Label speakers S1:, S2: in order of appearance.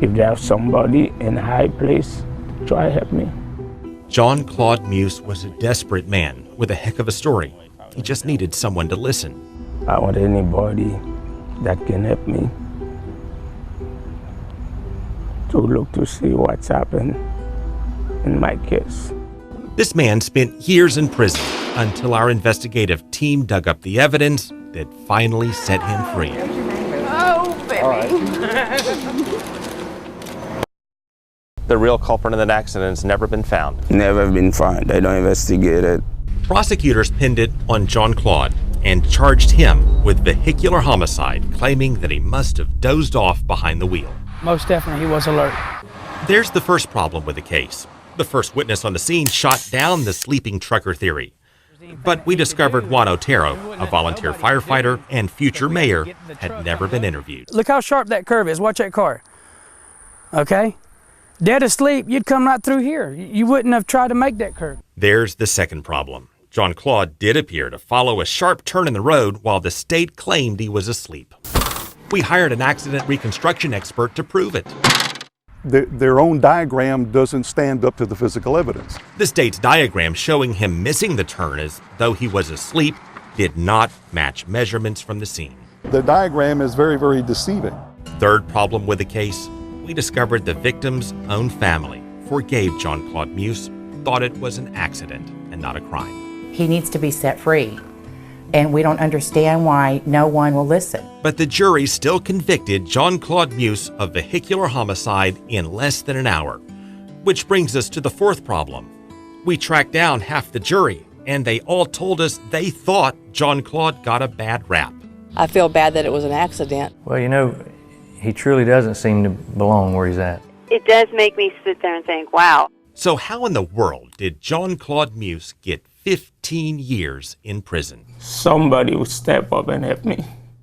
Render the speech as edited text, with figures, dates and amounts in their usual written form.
S1: If there's somebody in a high place, try to help me.
S2: John Claude Meus was a desperate man with a heck of a story. He just needed someone to listen.
S1: I want anybody that can help me to look to see what's happened in my case.
S2: This man spent years in prison until our investigative team dug up the evidence that finally set him free.
S3: Oh, baby.
S4: The real culprit in that accident has never been found.
S1: Never been found. I don't investigate it.
S2: Prosecutors pinned it on John Claude and charged him with vehicular homicide, claiming that he must have dozed off behind the wheel.
S5: Most definitely, he was alert.
S2: There's the first problem with the case. The first witness on the scene shot down the sleeping trucker theory. But we discovered Juan Otero, a volunteer firefighter and future mayor, had never been interviewed.
S5: Look how sharp that curve is. Watch that car. Okay? Dead asleep, you'd come right through here. You wouldn't have tried to make that curve.
S2: There's the second problem. John Claude did appear to follow a sharp turn in the road while the state claimed he was asleep. We hired an accident reconstruction expert to prove it.
S6: Their own diagram doesn't stand up to the physical evidence.
S2: The state's diagram showing him missing the turn as though he was asleep did not match measurements from the scene.
S6: The diagram is very, very deceiving.
S2: Third problem with the case, we discovered the victim's own family forgave John Claude Meus, thought it was an accident and not a crime.
S7: He needs to be set free, and we don't understand why no one will listen.
S2: But the jury still convicted John Claude Meus of vehicular homicide in less than an hour. Which brings us to the fourth problem. We tracked down half the jury, and they all told us they thought John Claude got a bad rap.
S8: I feel bad that it was an accident.
S9: Well, you know, he truly doesn't seem to belong where he's at.
S10: It does make me sit there and think, wow.
S2: So how in the world did John Claude Meus get 15 years in prison?
S1: Somebody would step up and help me.